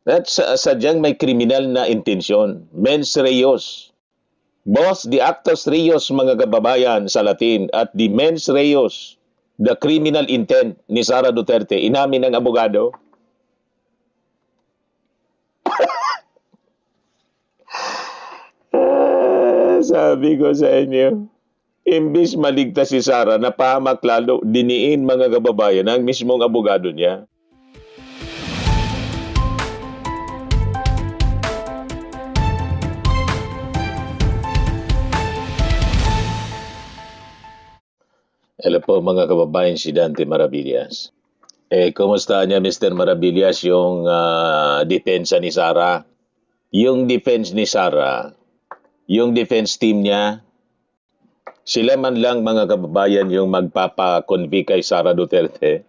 At sadyang may kriminal na intensyon. Mens reos. Both the actus reus, mga kababayan sa Latin, at the mens reus, the criminal intent ni Sara Duterte, inamin ng abogado. Sabi ko sa inyo, imbis maligtas si Sara, napahamak lalo, diniin mga kababayan ang mismong abogado niya. Hello po mga kababayan, si Dante Maravillas. Kumusta niya Mr. Maravillas yung depensa ni Sara? Yung defense ni Sara, yung defense team niya, sila man lang mga kababayan yung magpapa-convict kay Sara Duterte.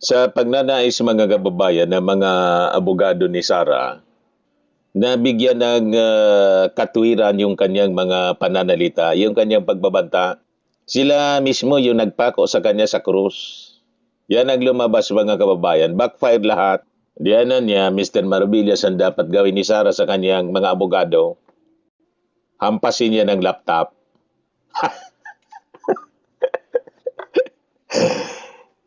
Sa pagnanais mga kababayan ng mga abogado ni Sara, nabigyan ng katwiran yung kanyang mga pananalita, yung kanyang pagbabanta. Sila mismo yung nagpako sa kanya sa krus. Yan ang lumabas mga kababayan. Backfire lahat. Diyanan niya, Mr. Maravillas, ang dapat gawin ni Sara sa kanyang mga abogado. Hampasin niya ng laptop.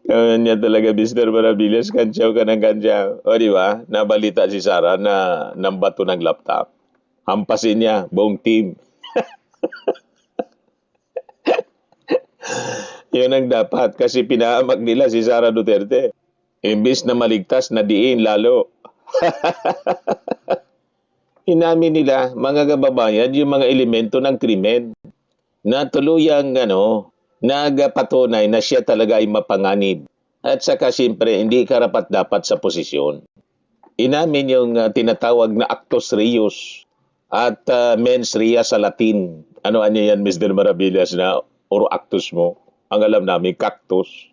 Gawin niya talaga, Mr. Maravillas, kantsaw ka ng kantsaw. O di ba? Nabalita si Sara na nambato ng laptop. Hampasin niya, buong team. Yun ang dapat kasi pinahamak nila si Sara Duterte. Imbis na maligtas, na diin lalo. Inamin nila, mga kababayan, yung mga elemento ng krimen na tuluyang nagapatunay na siya talaga ay mapanganib. At saka siyempre, hindi karapat-dapat sa posisyon. Inamin yung tinatawag na actus reus at mens rea sa Latin. Ano yan, Mr. Maravillas, na oro actus mo? Ang alam namin, cactus.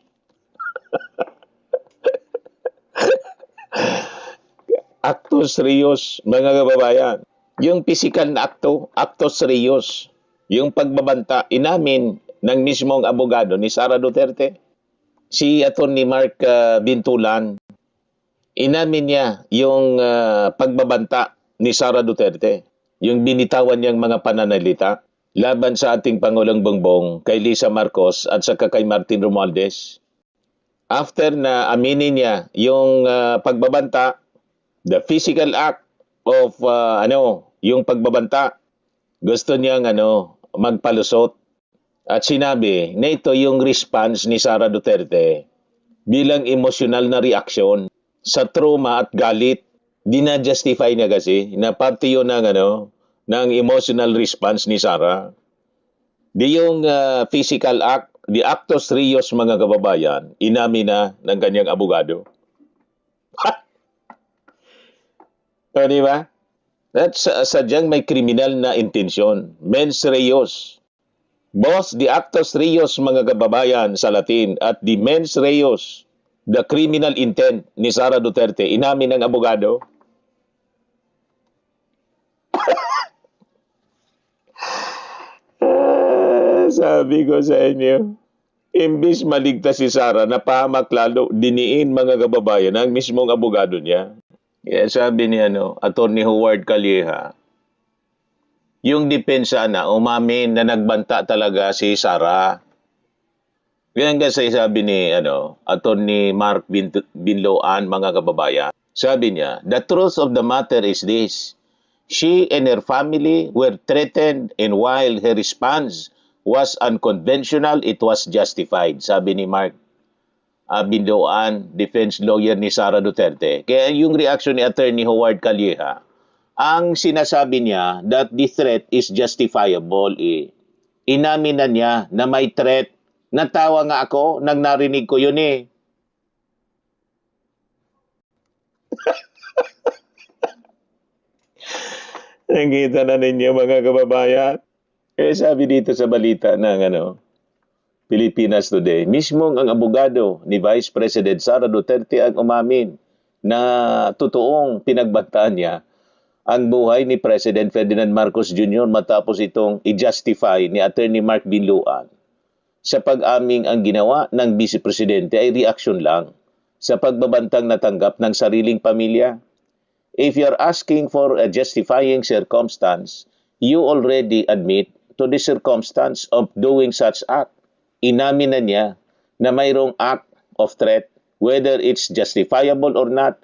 Actus reus, mga kababayan. Yung physical na actus reus. Yung pagbabanta, inamin ng mismong abogado ni Sara Duterte. Si Atty. Mark Bintulan, inamin niya yung pagbabanta ni Sara Duterte. Yung binitawan niyang mga pananalita laban sa ating Pangulong Bongbong, kay Lisa Marcos at saka kay Martin Romualdez. After na aminin niya yung pagbabanta, the physical act of yung pagbabanta, gusto niyang magpalusot. At sinabi na ito yung response ni Sara Duterte bilang emosyonal na reaksyon sa trauma at galit. Dina-justify niya kasi na parte yun ng emotional response ni Sara. Di yung physical act, the actus reus, mga kababayan, inamin na ng kanyang abogado. O, di ba? At sadyang may kriminal na intensyon. Mens reus. Both the actus reus, mga kababayan sa Latin, at the mens reus, the criminal intent ni Sara Duterte, inamin ng abogado. Sabi ko sa inyo, imbis maligtas si Sara, napahamak lalo, diniin mga kababayan ang mismong abogado niya. Kaya sabi ni Atty. Howard Calleja, yung depensa na umamin na nagbanta talaga si Sara. Yan kasi sabi ni Atty. Mark Binloan, mga kababayan. Sabi niya, the truth of the matter is this. She and her family were threatened, and while her response was unconventional, it was justified. Sabi ni Mark Binloan, defense lawyer ni Sara Duterte. Kaya yung reaction ni Atty. Howard Calleja, ang sinasabi niya that the threat is justifiable. Inamin na niya na may threat. Natawa nga ako nang narinig ko yun . Nakita na ninyo mga kababayan. Sabi dito sa balita ng Pilipinas Today, mismong ang abogado ni Vice President Sara Duterte ang umamin na totoong pinagbantaan niya ang buhay ni President Ferdinand Marcos Jr. matapos itong i-justify ni Atty. Mark Binloan. Sa pag-aming ang ginawa ng Vice Presidente ay reaksyon lang sa pagbabantang natanggap ng sariling pamilya. If you're asking for a justifying circumstance, you already admit to the circumstance of doing such act. Inamin na niya na mayroong act of threat. Whether it's justifiable or not,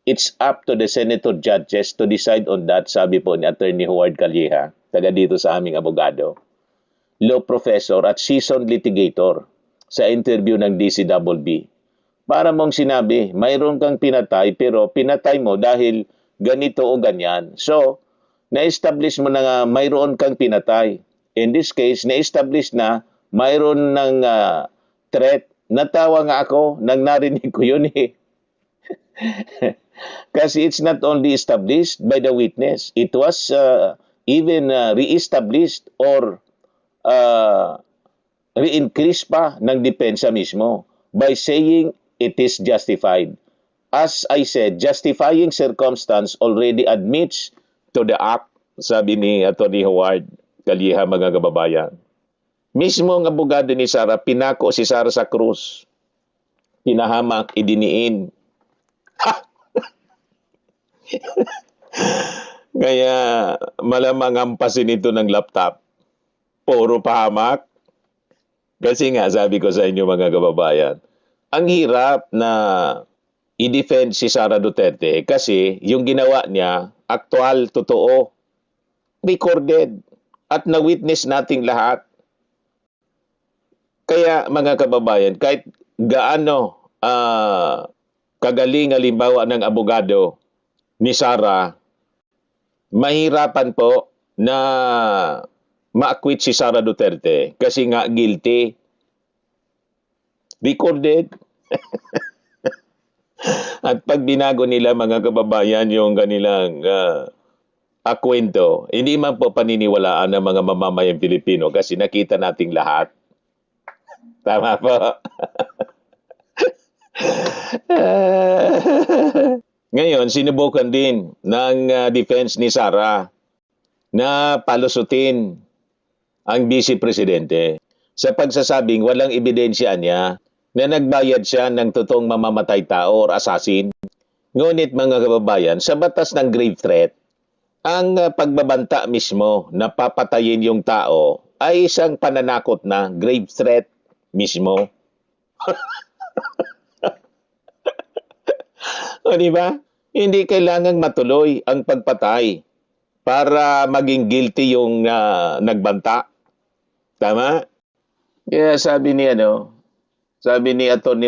it's up to the senator judges to decide on that, sabi po ni Attorney Howard Calleja, taga dito sa aming abogado, law professor at seasoned litigator sa interview ng DCWB. Para mong sinabi, mayroon kang pinatay pero pinatay mo dahil ganito o ganyan. So, na-establish mo na nga mayroon kang pinatay. In this case, na-establish na mayroon ng threat. Natawa nga ako nang narinig ko yun eh. Kasi it's not only established by the witness, it was even re-established or re-increase pa ng depensa mismo by saying it is justified. As I said, justifying circumstance already admits to the act, sabi ni Atty. Howard Calleja, mga kababayan. Mismo ang abogado ni Sara, pinako si Sara sa krus. Pinahamak, idiniin. Kaya malamang ampasin ito ng laptop. Puro pahamak. Kasi nga, sabi ko sa inyo mga kababayan, ang hirap na i-defend si Sara Duterte kasi yung ginawa niya, aktual, totoo, recorded, at na-witness nating lahat. Kaya mga kababayan, kahit gaano kagaling halimbawa ng abogado ni Sara, mahirapan po na ma-acquit si Sara Duterte kasi nga guilty. Recorded. At pag binago nila mga kababayan yung kanilang akwento, hindi man po paniniwalaan ng mga mamamayang Pilipino kasi nakita nating lahat. Tama po. Ngayon, sinubukan din ng defense ni Sara na palusutin ang Vice Presidente sa pagsasabing walang ebidensya niya na nagbayad siya ng totoong mamamatay tao or assassin. Ngunit mga kababayan, sa batas ng grave threat, ang pagbabanta mismo na papatayin yung tao ay isang pananakot na grave threat mismo. O di ba? Hindi kailangang matuloy ang pagpatay para maging guilty yung nagbanta. Tama? Kaya sabi ni Atty.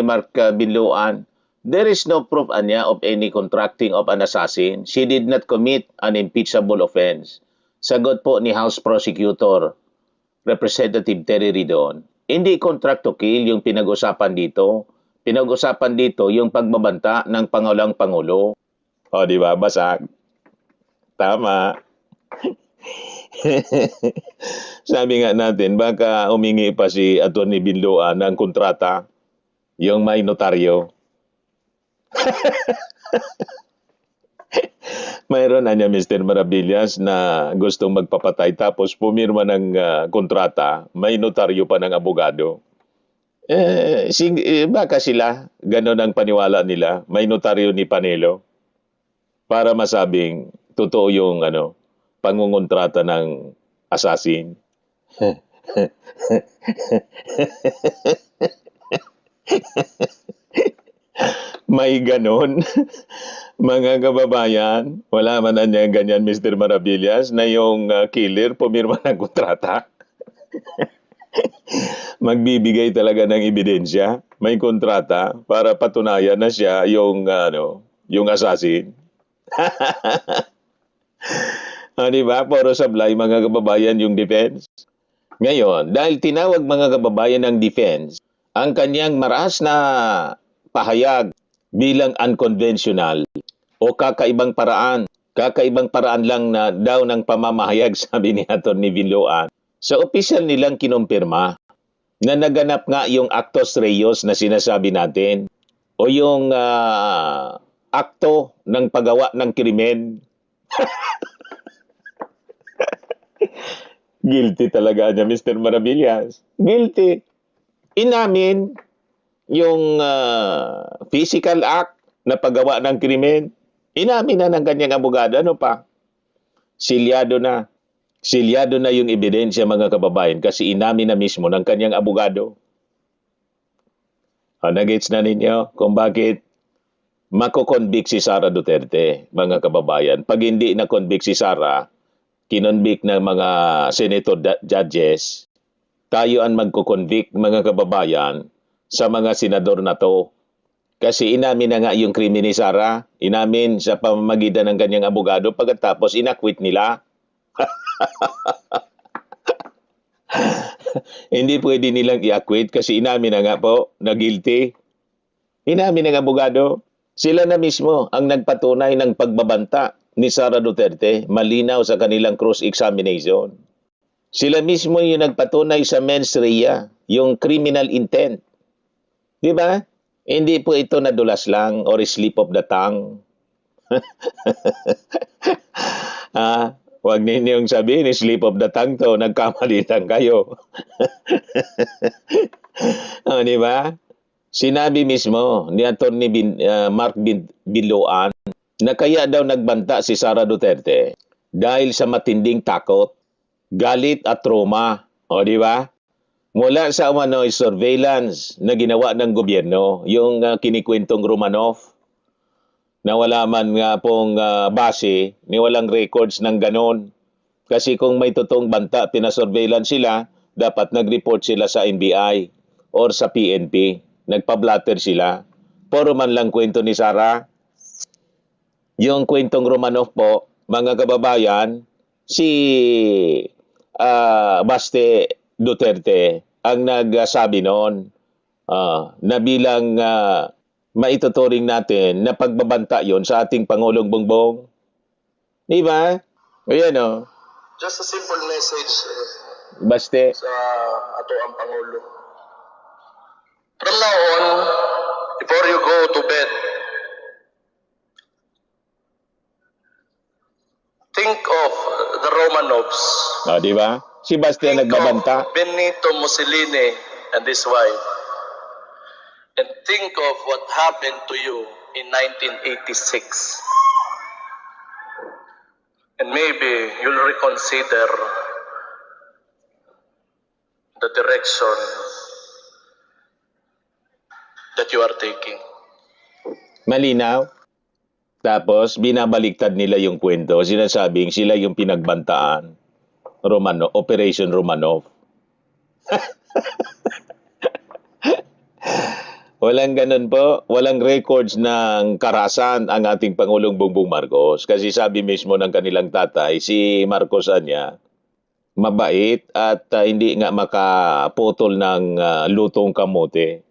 Mark Binloan, there is no proof anya of any contracting of an assassin. She did not commit an impeachable offense. Sagot po ni House Prosecutor Representative Terry Ridon, hindi contract to kill yung pinag-usapan dito. Pinag-usapan dito yung pagbabanta ng Pangulong Pangulo. O, di ba? Basag. Tama. Sabi nga natin, baka humingi pa si Atty. Binloan ng kontrata, yung may notaryo. Mayroon na niya Mr. Maravillas na gustong magpapatay tapos pumirma ng kontrata, may notaryo pa ng abogado. Baka sila, gano'n ang paniwala nila, may notaryo ni Panelo para masabing totoo yung pangungontrata ng assassin. May ganon. Mga kababayan, wala man na niya ganyan Mr. Maravillas na yung killer pumirma ng kontrata. Magbibigay talaga ng ebidensya, may kontrata para patunayan na siya yung assassin. Diba? Puro sablay mga kababayan yung defense. Ngayon, dahil tinawag mga kababayan ng defense, ang kanyang maras na pahayag bilang unconventional o kakaibang paraan lang na daw ng pamamahayag, sabi ni Atty. Binloan. Sa opisyal nilang kinumpirma na naganap nga yung actus reus na sinasabi natin o yung akto ng paggawa ng krimen. Guilty talaga niya, Mr. Maravillas. Guilty. Inamin yung physical act na paggawa ng krimen, inamin na ng kanyang abogado. Ano pa? Silyado na. Silyado na yung ebidensya, mga kababayan, kasi inamin na mismo ng kanyang abogado. Nagets na ninyo kung bakit mako-convict si Sara Duterte, mga kababayan. Pag hindi na-convict si Sara, kinonvict ng mga senator judges, tayo ang magko-convict, mga kababayan, sa mga senador na to. Kasi inamin na nga yung krimen ni Sara, inamin sa pamamagitan ng kanyang abogado, pagkatapos inakwit nila. Hindi pwede nilang i-acquit kasi inamin na nga po na guilty. Inamin ng abogado. Sila na mismo ang nagpatunay ng pagbabanta ni Sara Duterte, malinaw sa kanilang cross-examination. Sila mismo yung nagpatunay sa mens rea, yung criminal intent. Di ba? Hindi po ito nadulas lang or slip of the tongue. Huwag ninyong sabihin, slip of the tongue to, nagkamali lang kayo. Di ba? Sinabi mismo ni Atty. Mark Biloan na kaya daw nagbanta si Sara Duterte dahil sa matinding takot, galit at trauma. O di ba? Mula sa umano'y surveillance na ginawa ng gobyerno, yung kinikwentong Romanov, na wala man nga pong base, ni walang records ng ganon. Kasi kung may totoong banta, pinasurveillance sila, dapat nag-report sila sa NBI or sa PNP. Nagpa-blatter sila. Puro man lang kwento ni Sara. Yung kwentong Romanov po, mga kababayan, si Baste Duterte ang nagsabi noon na bilang maituturing natin na pagbabanta yon sa ating Pangulong Bongbong. Di ba? Ayan o. Just a simple message Baste. sa ato ang Pangulo. From now on, before you go to bed, think of the Romanovs. Di ba? Si Baste ang Think nagbabanta. of Benito Mussolini and his wife. And think of what happened to you in 1986. And maybe you'll reconsider the direction that you are taking. Malinaw. Tapos, binabaliktad nila yung kwento. Sinasabing sila yung pinagbantaan. Operation Romanov. Walang ganun po. Walang records ng karahasan ang ating Pangulong Bongbong Marcos. Kasi sabi mismo ng kanilang tatay, si Marcos niya, mabait at hindi nga makaputol ng lutong kamote.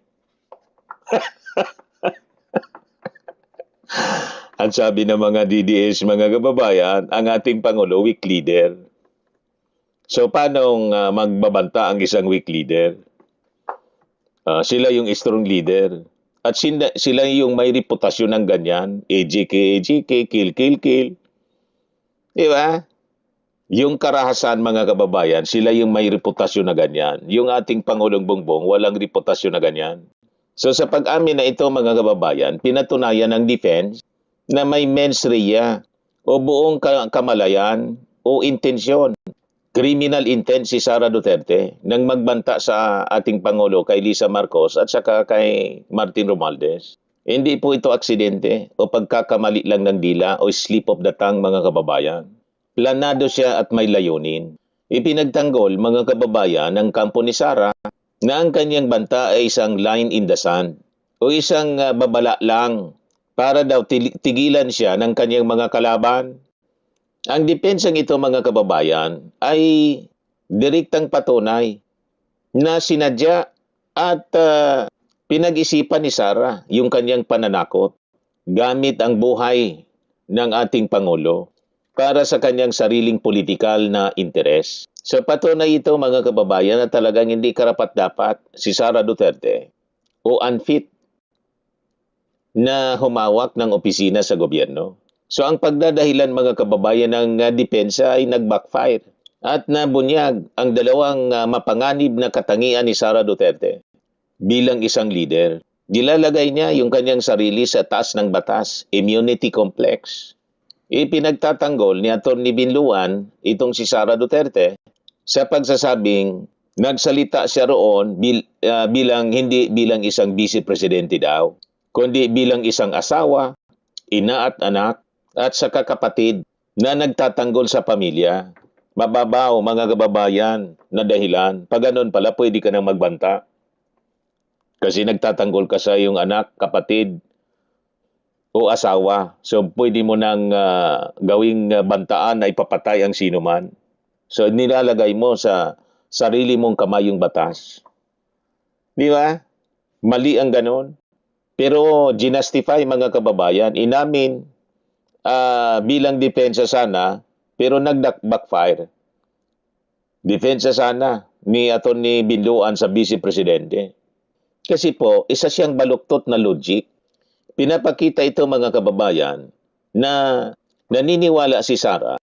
At sabi ng mga DDS, mga kababayan, ang ating Pangulo, weak leader. So, paano magbabanta ang isang weak leader? Sila yung strong leader. At sila yung may reputasyon ng ganyan. AJK, kill. Di ba? Yung karahasan, mga kababayan, sila yung may reputasyon na ganyan. Yung ating Pangulong Bongbong, walang reputasyon na ganyan. So sa pag-amin na ito, mga kababayan, pinatunayan ng defense na may mens rea o buong kamalayan o intensyon. Criminal intent si Sara Duterte nang magbanta sa ating Pangulo kay Lisa Marcos at saka kay Martin Romualdez. Hindi po ito aksidente o pagkakamali lang ng dila o slip of the tongue, mga kababayan. Planado siya at may layunin. Ipinagtanggol, mga kababayan, ng kampo ni Sara na ang kanyang banta ay isang line in the sand o isang babala lang para daw tigilan siya ng kanyang mga kalaban. Ang depensang ito, mga kababayan, ay direktang patunay na sinadya at pinag-isipan ni Sara yung kanyang pananakot gamit ang buhay ng ating Pangulo para sa kanyang sariling politikal na interes. So patunay ito, mga kababayan, na talagang hindi karapat-dapat si Sara Duterte o unfit na humawak ng opisina sa gobyerno. So ang pagdadahilan, mga kababayan, ng depensa ay nag-backfire at nabunyag ang dalawang mapanganib na katangian ni Sara Duterte. bilang isang leader. Nilalagay niya yung kanyang sarili sa taas ng batas, immunity complex. Ipinagtatanggol ni Atty. Binluan itong si Sara Duterte sa pagsasabing nagsalita siya roon hindi bilang isang vice presidente daw, kundi bilang isang asawa, ina at anak, at saka kapatid na nagtatanggol sa pamilya. Mababaw, mga kababayan, na dahilan. Pag ganun pala, pwede ka nang magbanta. Kasi nagtatanggol ka sa iyong anak, kapatid, o asawa. So, pwede mo nang gawing bantaan na ipapatay ang sino man. So, nilalagay mo sa sarili mong kamay yung batas. Di ba? Mali ang ganon. Pero ginastify, mga kababayan, inamin bilang depensa sana, pero nag-backfire. Depensa sana ni Atty. Binluan sa Vice Presidente. Kasi po, isa siyang baluktot na logic. Pinapakita ito, mga kababayan, na naniniwala si Sara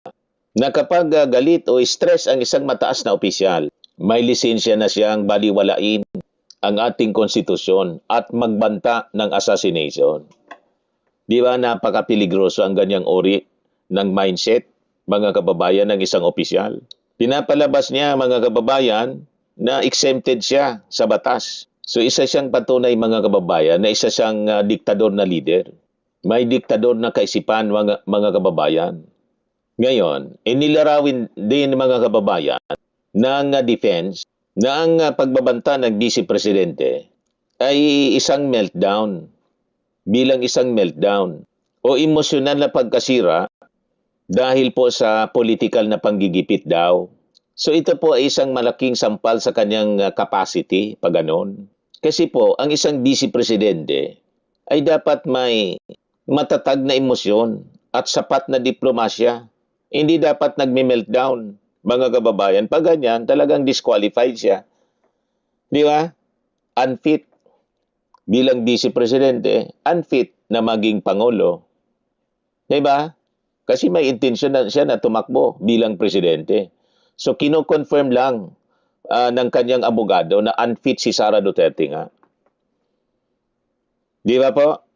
na kapag galit o stress ang isang mataas na opisyal, may lisensya na siyang baliwalain ang ating konstitusyon at magbanta ng assassination. Di ba napaka-peligroso ang ganyang uri ng mindset, mga kababayan, ng isang opisyal? Pinapalabas niya, mga kababayan, na exempted siya sa batas. So isa siyang patunay, mga kababayan, na isa siyang diktador na leader. May diktador na kaisipan, mga kababayan. Ngayon, inilarawin din, mga kababayan, ng defense na ang pagbabanta ng Vice Presidente ay isang meltdown, bilang isang meltdown o emosyonal na pagkasira dahil po sa political na panggigipit daw. So ito po ay isang malaking sampal sa kanyang capacity, pag ganon. Kasi po, ang isang Vice Presidente ay dapat may matatag na emosyon at sapat na diplomasya. Hindi dapat nagme-meltdown, mga kababayan. Pag ganyan, talagang disqualified siya. Di ba? Unfit bilang Vice Presidente, unfit na maging Pangulo. Di ba? Kasi may intensyon na siya na tumakbo bilang Presidente. So, kino-confirm lang ng kanyang abogado na unfit si Sara Duterte nga. Di ba po?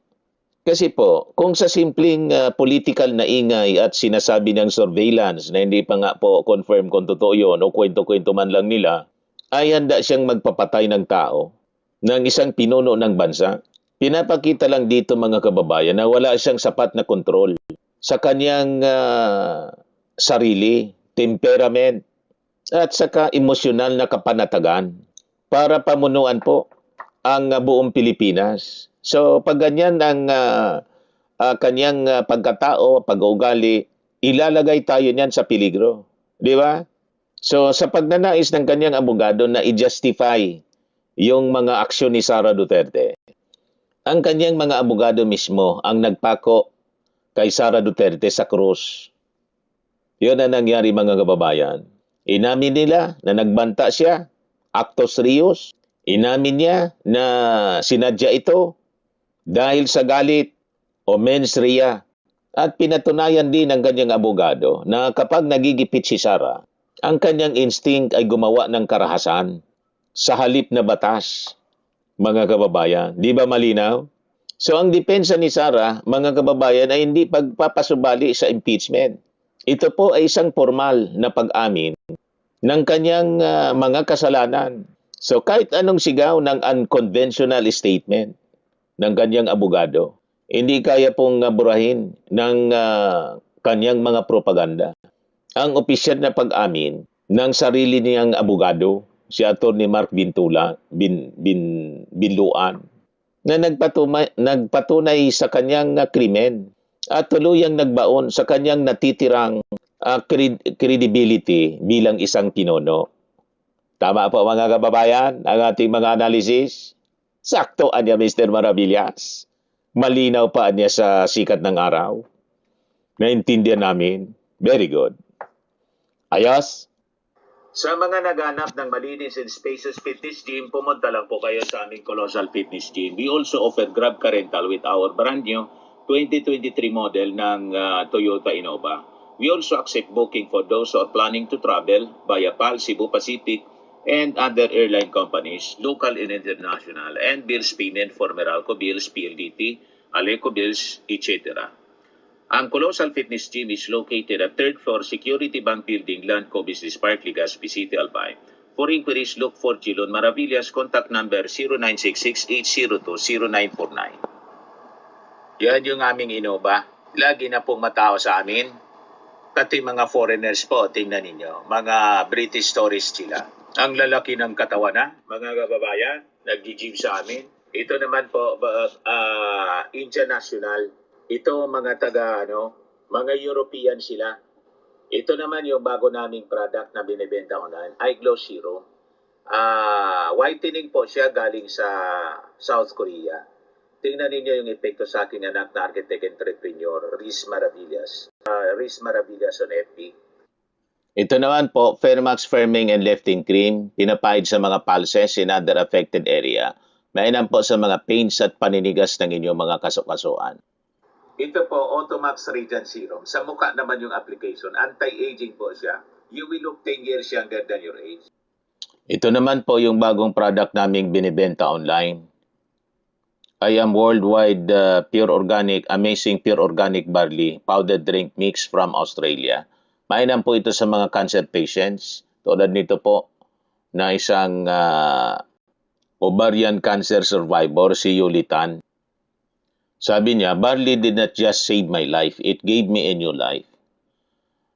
Kasi po, kung sa simpleng political na ingay at sinasabi ng surveillance na hindi pa nga po confirm kung totoo yun o kwento-kwento man lang nila, ay handa siyang magpapatay ng tao ng isang pinuno ng bansa. Pinapakita lang dito, mga kababayan, na wala siyang sapat na kontrol sa kanyang sarili, temperament, at saka emosyonal na kapanatagan para pamunuan po ang buong Pilipinas. So, pag ganyan ang kanyang pagkatao, pag-uugali, ilalagay tayo niyan sa peligro. Di ba? So, sa pagnanais ng kanyang abogado na i-justify yung mga aksyon ni Sara Duterte, ang kanyang mga abogado mismo ang nagpako kay Sara Duterte sa krus. Yun ang nangyari, mga kababayan. Inamin nila na nagbanta siya, actus reus. Inamin niya na sinadya ito dahil sa galit o mens rea. At pinatunayan din ng kanyang abogado na kapag nagigipit si Sara, ang kanyang instinct ay gumawa ng karahasan sa halip na batas, mga kababayan. Di ba malinaw? So ang depensa ni Sara, mga kababayan, ay hindi pagpapasubali sa impeachment. Ito po ay isang formal na pag-amin ng kanyang mga kasalanan. So kahit anong sigaw ng unconventional statement ng kanyang abogado, hindi kaya pong burahin ng kanyang mga propaganda. Ang opisyal na pag-amin ng sarili niyang abogado, si Atty. Mark Binluan, na nagpatunay sa kanyang krimen at tuluyang nagbaon sa kanyang natitirang credibility bilang isang pinuno. Tama po, mga kababayan, ang ating mga analysis. Sakto anya, Mr. Maravillas. Malinaw pa niya sa sikat ng araw. Naintindihan namin. Very good. Ayos? Sa mga naghanap ng malinis and spacious fitness gym, pumunta lang po kayo sa aming Colossal Fitness Gym. We also offer Grab Car Rental with our brand new 2023 model ng Toyota Innova. We also accept booking for those who are planning to travel via PAL, Cebu Pacific, and other airline companies, local and international, and bills payment for Meralco Bills, PLDT, Aleco Bills, etc. Ang Colossal Fitness Gym is located at 3rd floor Security Bank Building, Landco Business Park, Legazpi City, Albay. For inquiries, look for Chilon Maravillas. Contact number 0966-802-0949. Yan yung aming Innova. Lagi na pong matao sa amin. Pati mga foreigners po, tingnan ninyo. Mga British tourists sila. Ang lalaki ng katawan na, mga kababayan, nag-gym sa amin. Ito naman po, Indian National. Ito mga mga European sila. Ito naman yung bago naming product na binibenta online, iGlow Zero. Whitening po siya galing sa South Korea. Tingnan ninyo yung epekto sa aking anak na architect entrepreneur, Riz Maravillas. Riz Maravillas on FB. Ito naman po, Fairmax Firming and Lifting Cream, pinapahid sa mga pulses in other affected area. Mainam po sa mga pains at paninigas ng inyong mga kasukasuan. Ito po, Automax Radiant Serum. Sa mukha naman yung application. Anti-aging po siya. You will look 10 years younger than your age. Ito naman po yung bagong product naming binibenta online. I am worldwide pure organic, amazing pure organic barley powdered drink mix from Australia. Mainam po ito sa mga cancer patients. Tulad nito po na isang ovarian cancer survivor, si Yulitan. Sabi niya, barley did not just save my life, it gave me a new life.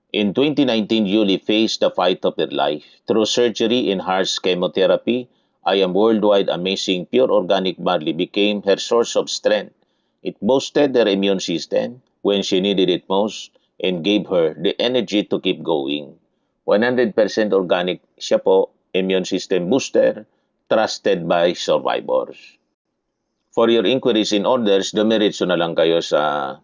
In 2019, Yuli faced the fight of her life. Through surgery and harsh chemotherapy, I am worldwide amazing pure organic barley became her source of strength. It boosted her immune system when she needed it most and gave her the energy to keep going. 100% organic siya po, immune system booster, trusted by survivors. For your inquiries and orders, dumiretso na lang kayo sa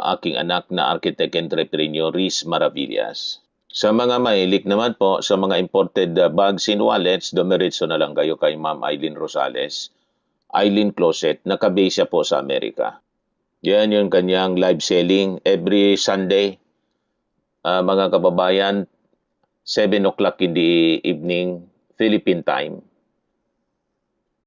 aking anak na architect entrepreneur, Riz Maravillas. Sa mga mahilig naman po, sa mga imported bags and wallets, dumiretso na lang kayo kay Ma'am Eileen Rosales, Eileen Closet, nakabase siya po sa Amerika. Yan yung kanyang live selling every Sunday. Mga kababayan, 7 o'clock in the evening, Philippine time.